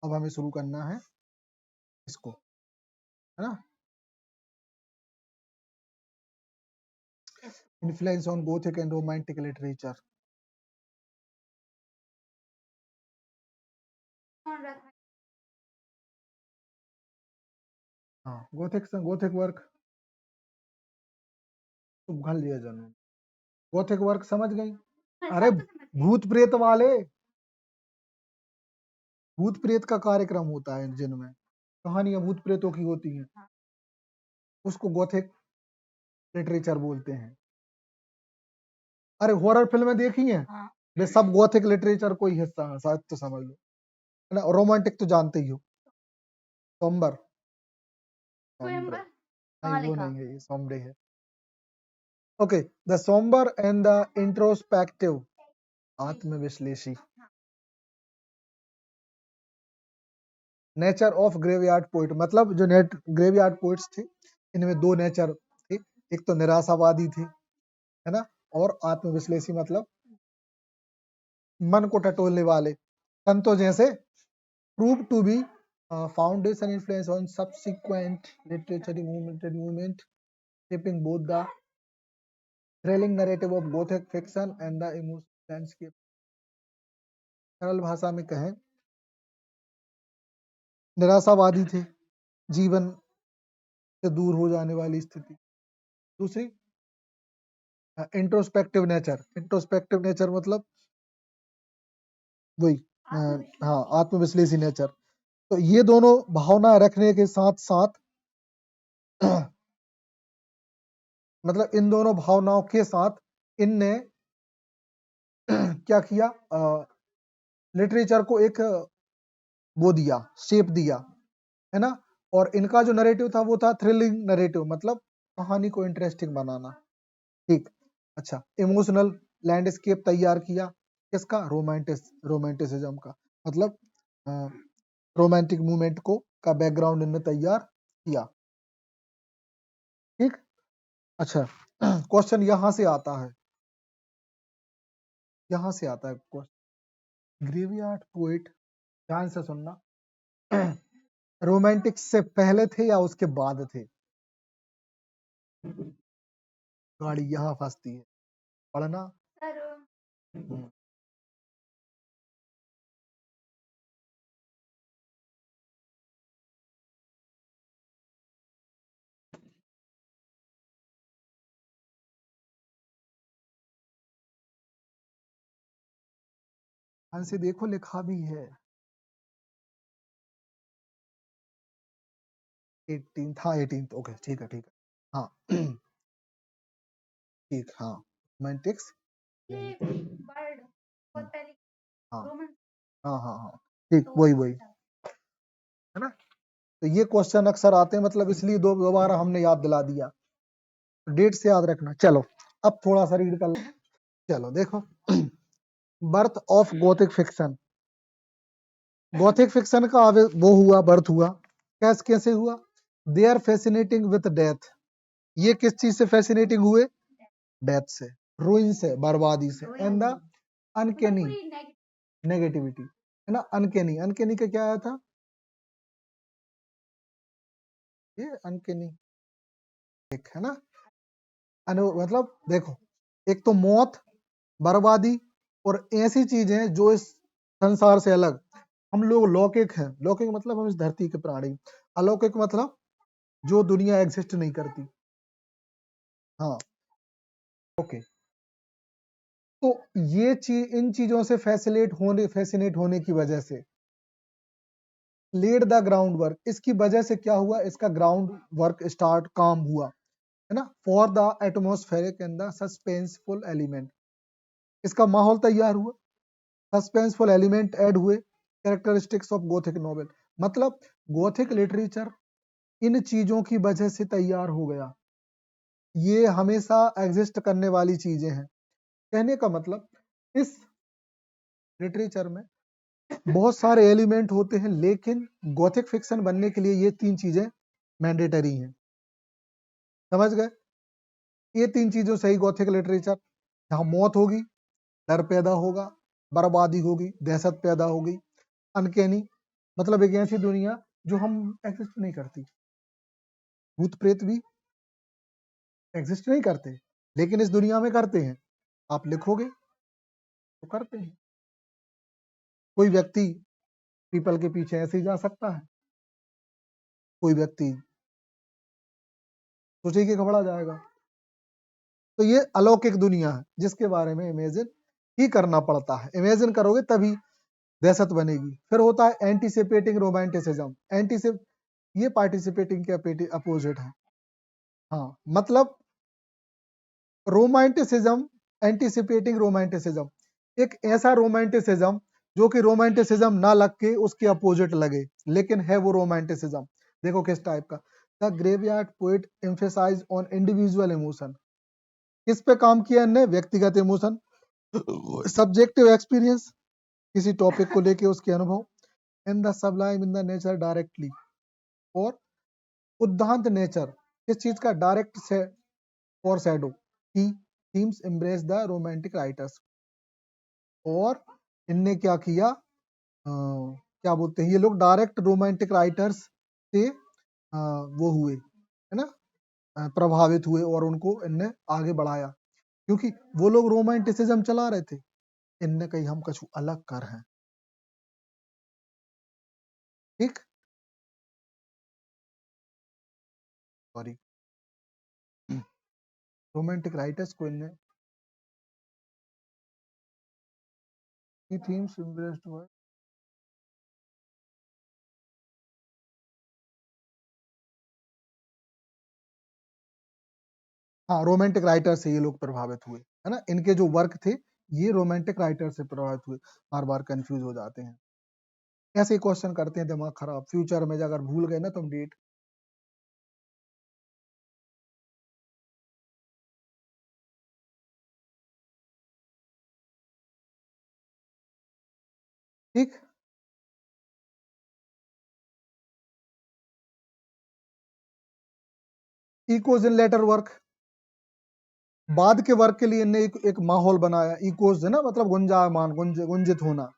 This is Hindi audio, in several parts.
अब हमें शुरू करना है इसको, है ना। Influence on Gothic and romantic literature. हाँ, गोथिक वर्क तो घल दिया जानू, गोथिक वर्क समझ गई। अरे भूत प्रेत वाले, भूत प्रेत का कार्यक्रम होता है जिनमें कहानियां भूत प्रेतों की होती हैं, उसको गोथिक लिटरेचर बोलते हैं। अरे हॉरर फिल्में देखी हैं, वे सब गोथिक लिटरेचर कोई हिस्सा है, शायद तो समझ लो, है ना। रोमांटिक तो जानते ही हो, सोम्बर, नहीं वो नहीं है, ये सोम्बरे है। Okay, the sombre and the introspective, आत्मविश्लेषी। नेचर ऑफ ग्रेवयार्ड पोइट, मतलब जो ग्रेवयार्ड पोइट्स थे इनमें दो नेचर थे, एक तो निराशावादी थे, है ना, और आत्मविश्लेषी मतलब मन को टटोलने वाले संतों जैसे। Prove to be foundation influence on subsequent literary movement shaping both the thrilling narrative of Gothic fiction and the emotional landscape। सरल भाषा में कहें, निराशावादी थे, जीवन से दूर हो जाने वाली स्थिति। दूसरी इंट्रोस्पेक्टिव नेचर मतलब वही हाँ आत्मविश्लेषी नेचर। तो ये दोनों भावना रखने के साथ साथ मतलब इन दोनों भावनाओं के साथ इनने क्या किया, लिटरेचर को एक वो दिया, शेप दिया, है ना। और इनका जो नरेटिव था वो था थ्रिलिंग नरेटिव, मतलब कहानी को इंटरेस्टिंग बनाना। ठीक, अच्छा, इमोशनल लैंडस्केप तैयार किया, किसका, रोमांटिसिज्म का, मतलब रोमांटिक मूवमेंट को का बैकग्राउंड इन्होंने तैयार किया। ठीक, अच्छा, क्वेश्चन यहां से आता है, यहां से आता है क्वेश्चन। ग्रेवयार्ड पोएट, ध्यान से सुनना, रोमांटिक से पहले थे या उसके बाद थे? गाड़ी यहाँ फंसती है, पढ़ना। हम्म, ध्यान से देखो, लिखा भी है 18, हाँ 18, ओके ठीक है, ठीक है, हाँ ठीक, हाँ रोमांटिक्स, हाँ हाँ हाँ हाँ ठीक, वही वही, है ना। तो ये क्वेश्चन अक्सर आते हैं, मतलब इसलिए दोबारा हमने याद दिला दिया, डेट से याद रखना। चलो अब थोड़ा सा रीड कर, चलो देखो, birth of Gothic fiction. Gothic fiction का वो हुआ, बर्थ हुआ, कैसे हुआ, they are fascinating with death. ये किस चीज से फैसिनेटिंग हुए, डेथ से, रूइन से, बर्बादी से, एंड द अनकेनी नेगेटिविटी, है ना। अनकेनी, अनकेनी का क्या आया था, ये अनकेनी, एक है ना, मतलब देखो, एक तो मौत, बर्बादी, और ऐसी चीजें जो इस संसार से अलग। हम लोग लौकिक हैं, लौकिक मतलब हम इस धरती के प्राणी, अलौकिक मतलब जो दुनिया एग्जिस्ट नहीं करती। हाँ, ओके, तो ये चीज, इन चीजों से फैसिनेट होने की वजह से लेड द ग्राउंड वर्क, इसकी वजह से क्या हुआ, इसका ग्राउंड वर्क स्टार्ट, काम हुआ, है ना, for the atmospheric and the suspenseful element. इसका माहौल तैयार हुआ, सस्पेंसफुल एलिमेंट ऐड हुए, कैरेक्टरिस्टिक्स ऑफ गोथिक नॉवेल, मतलब गोथिक लिटरेचर इन चीजों की वजह से तैयार हो गया। ये हमेशा एग्जिस्ट करने वाली चीजें हैं, कहने का मतलब इस लिटरेचर में बहुत सारे एलिमेंट होते हैं, लेकिन गोथिक फिक्शन बनने के लिए ये तीन चीजें मैंडेटरी हैं, समझ गए। ये तीन चीजों से ही गोथिक लिटरेचर, जहां मौत होगी, डर पैदा होगा, बर्बादी होगी, दहशत पैदा होगी, अनकैनी मतलब एक ऐसी दुनिया जो हम एग्जिस्ट नहीं करती। भूत प्रेत भी एग्जिस्ट नहीं करते, लेकिन इस दुनिया में करते हैं। आप लिखोगे तो करते हैं। कोई व्यक्ति पीपल के पीछे ऐसे ही जा सकता है, कोई व्यक्ति सोचे कि घबरा जाएगा। तो ये अलौकिक दुनिया है जिसके बारे में इमेजिन ही करना पड़ता है। इमेजिन करोगे तभी दहशत बनेगी। फिर होता है एंटीसिपेटिंग रोमांटिसिज्म। एंटीसिप ये पार्टिसिपेटिंग के अपोजिट है। हाँ, मतलब रोमांटिसिज्म, एंटीसिपेटिंग रोमांटिसिज्म, एक ऐसा रोमांटिसिज्म जो कि रोमांटिसिज्म ना लग के उसके अपोजिट लगे, लेकिन है वो रोमांटिसिज्म। देखो किस टाइप का। The graveyard poet emphasise on individual emotion. किस पे काम किया इनने? व्यक्तिगत इमोशन, सब्जेक्टिव एक्सपीरियंस, किसी टॉपिक को लेके उसके अनुभव, in the sublime in the nature directly, और उद्दांत नेचर, किस चीज का? डायरेक्ट से और शैडो की themes embrace the romantic writers. और इनने क्या किया, क्या बोलते हैं, ये लोग डायरेक्ट रोमांटिक राइटर्स से वो हुए, है ना, प्रभावित हुए, और उनको इनने आगे बढ़ाया, क्योंकि वो लोग रोमांटिसिज्म चला रहे थे। इनने कही हम कुछ अलग कर हैं। ठीक, सॉरी, रोमांटिक राइटर्स को इनने थीम्स एम्ब्रेस्ड हुआ। हाँ, रोमांटिक राइटर से ये लोग प्रभावित हुए, है ना। इनके जो वर्क थे ये रोमांटिक राइटर से प्रभावित हुए। बार बार कंफ्यूज हो जाते हैं, ऐसे ही क्वेश्चन करते हैं, दिमाग खराब। फ्यूचर में अगर भूल गए ना तुम डेट। ठीक, इकोज इन लेटर वर्क, बाद के वर्क के लिए इनने एक माहौल बनाया। इकोज है ना, मतलब गुंजायमान, गुंजित होना।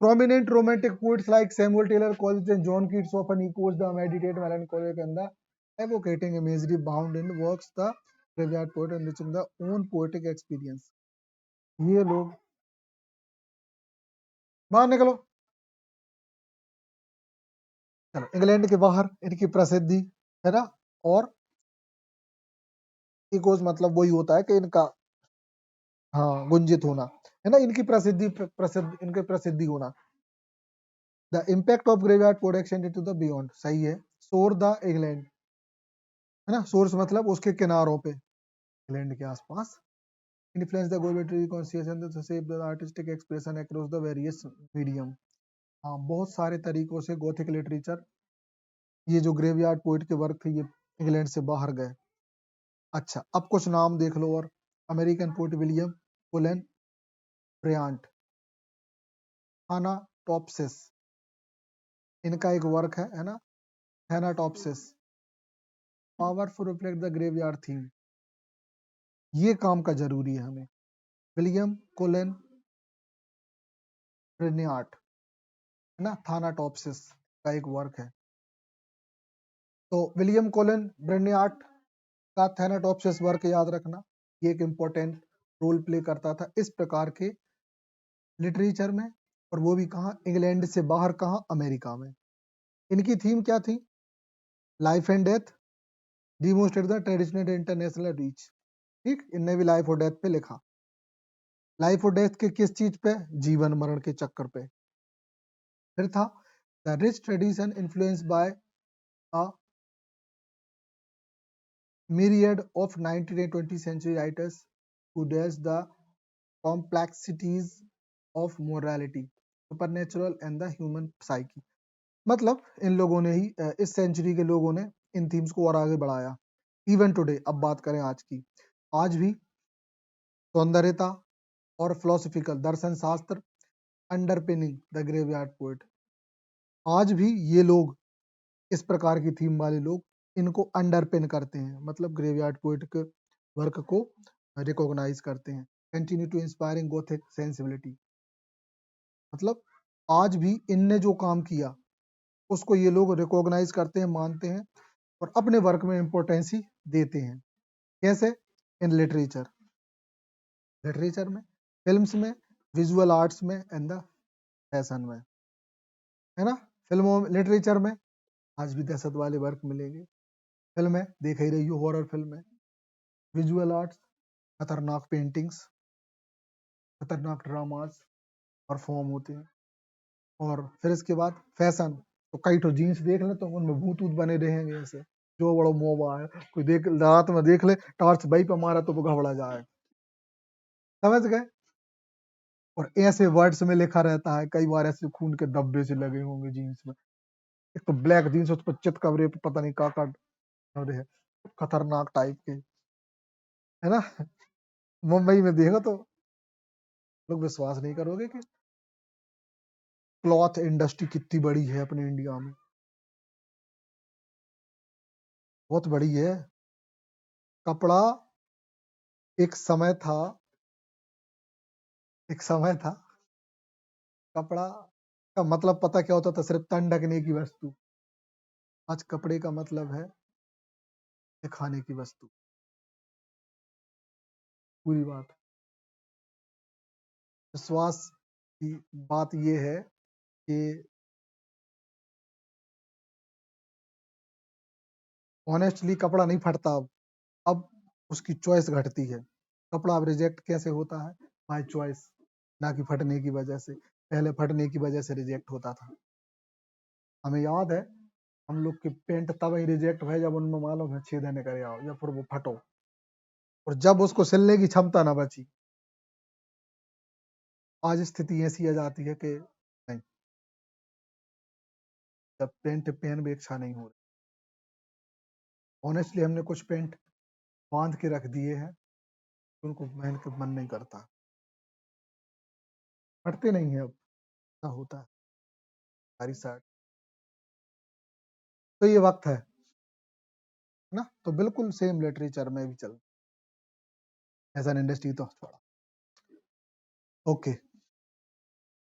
Prominent romantic poets like Samuel Taylor Coleridge and John Keats often echoes the meditate, melancholic, and the evocating imagery bound in works the graveyard poet enriching the own poetic experience. ये लोग बाहर निकलो। चलो, इंग्लैंड के बाहर इनकी प्रसिद्धि, है ना, और इकोज मतलब वही होता है कि इनका, हाँ, गुंजित होना, है ना, इनकी प्रसिद्धि, इनके प्रसिद्धि होना। The impact of graveyard poet extended to the beyond, सही है। सोर द इंग्लैंड, है ना, सोर्स मतलब उसके किनारों पे, इंग्लैंड के आसपास। Influence the poetry conscience to shape the artistic expression across the various medium। हाँ, बहुत सारे तरीकों से गोथिक लिटरेचर, ये जो ग्रेवयार्ड पोइट के वर्क थे, ये इंग्लैंड से बाहर गए। अच्छा, अब कुछ नाम देख लो और। American poet William Cullen Bryant, Thanatopsis, इनका एक वर्क है ना, Thanatopsis, powerful reflect the graveyard theme. ये काम का जरूरी है हमें। विलियम कोलन ब्रयांट, है ना, थानाटॉप्सिस का एक वर्क है। तो विलियम कोलन ब्रयांट का थैनाटॉप्सिस वर्क याद रखना, ये एक इंपॉर्टेंट रोल प्ले करता था इस प्रकार के लिटरेचर में, और वो भी कहाँ? इंग्लैंड से बाहर, कहाँ? अमेरिका में। इनकी थीम क्या थी? Life and death, demonstrate the traditional international reach. ठीक, इनने भी लाइफ और डेथ पे लिखा। लाइफ और डेथ के किस चीज पे? जीवन मरण के चक्कर पे। फिर था the rich tradition influence by a myriad of 19th and 20th century writers who dealt the complexities of morality, supernatural and the human psyche। मतलब इन लोगों ने ही, इस सेंचुरी के लोगों ने इन थीम्स को और आगे बढ़ाया। इवन टुडे, अब बात करें आज की, आज भी सौंदर्यता और फिलोसफिकल दर्शन शास्त्र अंडरपिनिंग द ग्रेवयार्ड पोएट। आज भी ये लोग, इस प्रकार की थीम वाले लोग, इनको अंडरपिन करते हैं, मतलब ग्रेवयार्ड पोएट के वर्क को रिकॉग्नाइज करते हैं। Continue to inspiring Gothic sensibility, मतलब आज भी इनने जो काम किया उसको ये लोग रिकॉग्नाइज करते हैं, मानते हैं और अपने वर्क में इम्पोर्टेंसी देते हैं। कैसे? इन लिटरेचर, लिटरेचर में, फिल्म्स में, विजुअल आर्ट्स में एंड द फैशन में, है ना। फिल्मों में, लिटरेचर में आज भी दहशत वाले वर्क मिलेंगे। फिल्म है, देख ही रही हो, हॉरर फिल्म है। विजुअल आर्ट्स, खतरनाक पेंटिंग्स, खतरनाक ड्रामास परफॉर्म होते हैं। और फिर इसके बाद फैशन, तो कई तो जीन्स देख ले तो उनमें भूत ऊत बने रहेंगे ऐसे, जो बड़ा मोबा है, कोई देख रात में देख ले टॉर्च बई पे मारा तो वो घबरा जाए, समझ गए। और ऐसे वर्ड्स में लिखा रहता है, कई बार ऐसे खून के धब्बे से लगे होंगे जीन्स में। एक तो ब्लैक जीन्स, उस पर चित कवरे पे पता नहीं का है, खतरनाक टाइप के, है ना। मुंबई में देखो तो लोग विश्वास नहीं करोगे कि क्लॉथ इंडस्ट्री कितनी बड़ी है अपने इंडिया में, बहुत बड़ी है। कपड़ा, एक समय था, एक समय था कपड़ा का मतलब पता क्या होता था? सिर्फ तन ढकने की वस्तु। आज कपड़े का मतलब है खाने की वस्तु, पूरी बात। विश्वास की बात यह है कि ऑनेस्टली कपड़ा नहीं फटता अब उसकी चॉइस घटती है। कपड़ा अब रिजेक्ट कैसे होता है? बाय चॉइस, ना कि फटने की वजह से। पहले फटने की वजह से रिजेक्ट होता था। हमें याद है, हम लोग के पेंट तब ही रिजेक्ट हुए जब उनमें मालूम है छेद निकल आओ या फिर वो फटो, और जब उसको सिलने की क्षमता ना बची। आज स्थिति ऐसी आ जाती है कि नहीं, जब पेंट पहन भी इच्छा नहीं हो रही। ऑनेस्टली हमने कुछ पेंट बांध के रख दिए हैं, उनको पहन के मन नहीं करता, फटते नहीं है अब, ऐसा होता है सारी साइड। तो ये वक्त है ना, तो बिल्कुल सेम लिटरेचर में भी चल, फैशन इंडस्ट्री तो थोड़ा ओके।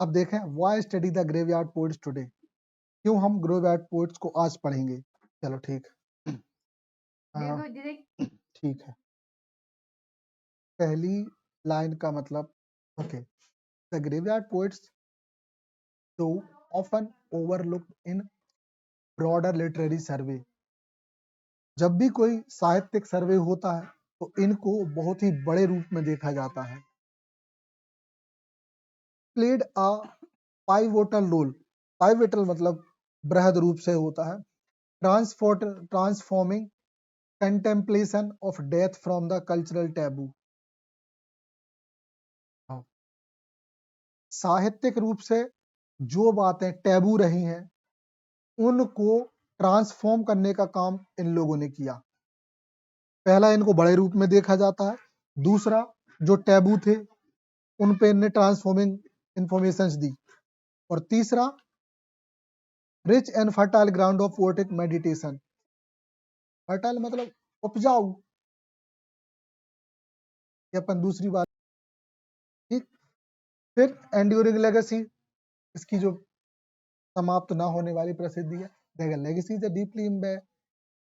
अब देखें, why study the graveyard poets today, क्यों हम ग्रेवयार्ड पोएट्स को आज पढ़ेंगे। चलो ठीक, ठीक है। पहली लाइन का मतलब, okay, the graveyard poets too often overlooked in broader literary survey. जब भी कोई साहित्यिक सर्वे होता है तो इनको बहुत ही बड़े रूप में देखा जाता है। Played a pivotal role, pivotal मतलब बृहद रूप से होता है, transforming contemplation of death from the cultural taboo. साहित्यिक रूप से जो बातें टैबू रही हैं उनको ट्रांसफॉर्म करने का काम इन लोगों ने किया। पहला, इनको बड़े रूप में देखा जाता है। दूसरा, जो टैबू थे उन पे इनने ट्रांसफॉर्मिंग इंफॉर्मेशन दी। और तीसरा, rich and fertile ground of poetic meditation. Fertile मतलब उपजाऊ, ये अपन दूसरी बात, ठीक। फिर एंड्यूरिंग लेगेसी, इसकी जो समाप्त ना होने वाली प्रसिद्धि है। Their legacy is deeply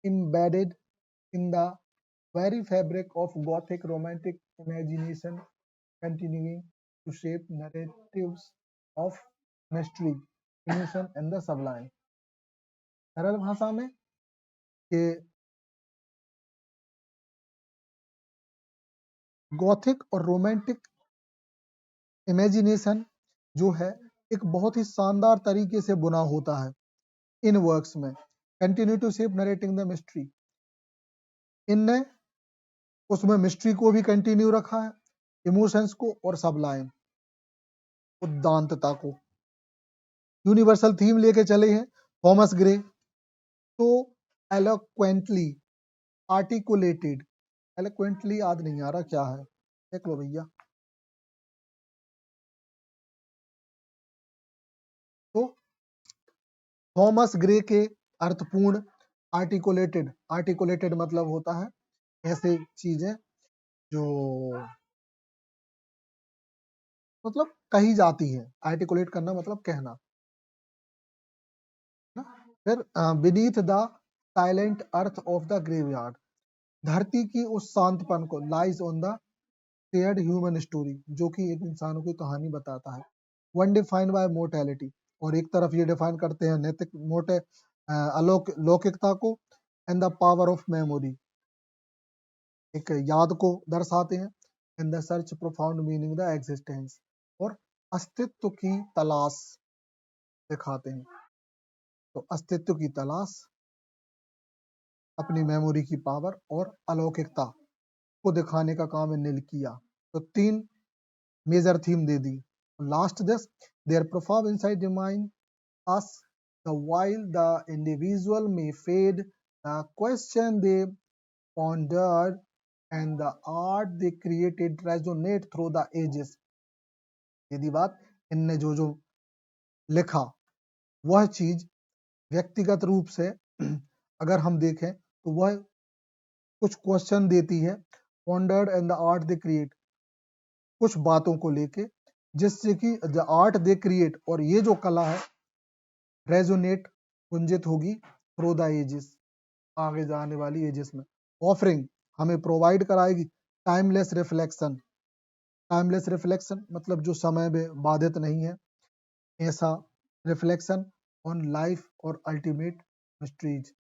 embedded in the very fabric of Gothic romantic imagination, continuing to shape narratives of mystery, emotion and the sublime। सरल भाषा में कि गॉथिक और रोमांटिक इमेजिनेशन जो है एक बहुत ही शानदार तरीके से बुना होता है इन वर्क्स में। Continue to shape narrating the mystery, इनने उसमें मिस्ट्री को भी कंटिन्यू रखा है, इमोशंस को और सबलाइम उद्दांतता को। यूनिवर्सल थीम लेके चले हैं थॉमस ग्रे, तो एलोक्वेंटली आर्टिकुलेटेड, एलोक्वेंटली याद नहीं आ रहा क्या है, देख लो भैया। तो थॉमस ग्रे के अर्थपूर्ण, आर्टिकुलेटेड, आर्टिकुलेटेड मतलब होता है ऐसे चीजें जो मतलब कही जाती है। आर्टिकुलेट करना मतलब कहना ना। फिर beneath the silent earth of the graveyard, धरती की उस शांतपन को, lies on the shared human story, जो कि एक इंसानों की कहानी बताता है। वन डिफाइंड बाय मोर्टेलिटी, और एक तरफ ये डिफाइन करते हैं नैतिक मोटे लौकिकता को, and the power of memory, एक याद को दर्शाते हैं। In the search profound meaning the existence, और अस्तित्व की तलाश दिखाते हैं। तो अस्तित्व की तलाश, अपनी मेमोरी की पावर और अलौकिकता को दिखाने का काम इनने किया। तो 3 मेजर थीम दे दी। Last this, their profound inside the mind us, the while the individual may fade, the question they pondered and the art they created resonate through the ages। यदि बात इनने जो जो लिखा वह चीज व्यक्तिगत रूप से अगर हम देखें तो वह कुछ क्वेश्चन देती है, pondered and the art they create, कुछ बातों को लेके, जिससे कि द आर्ट दे क्रिएट, और ये जो कला है रेजोनेट, गुंजित होगी थ्रू द एजेस, आगे जाने वाली एजेस में। ऑफरिंग हमें प्रोवाइड कराएगी टाइमलेस रिफ्लेक्शन। टाइमलेस रिफ्लेक्शन मतलब जो समय में बाधित नहीं है, ऐसा रिफ्लेक्शन ऑन लाइफ और अल्टीमेट मिस्ट्रीज,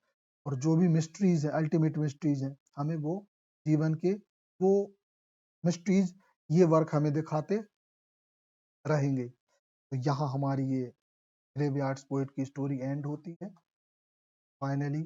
और जो भी मिस्ट्रीज है, अल्टीमेट मिस्ट्रीज है, हमें वो जीवन के वो मिस्ट्रीज, ये वर्क हमें दिखाते रहेंगे। तो यहाँ हमारी ये ग्रेवयार्ड्स पोएट की स्टोरी एंड होती है। फाइनली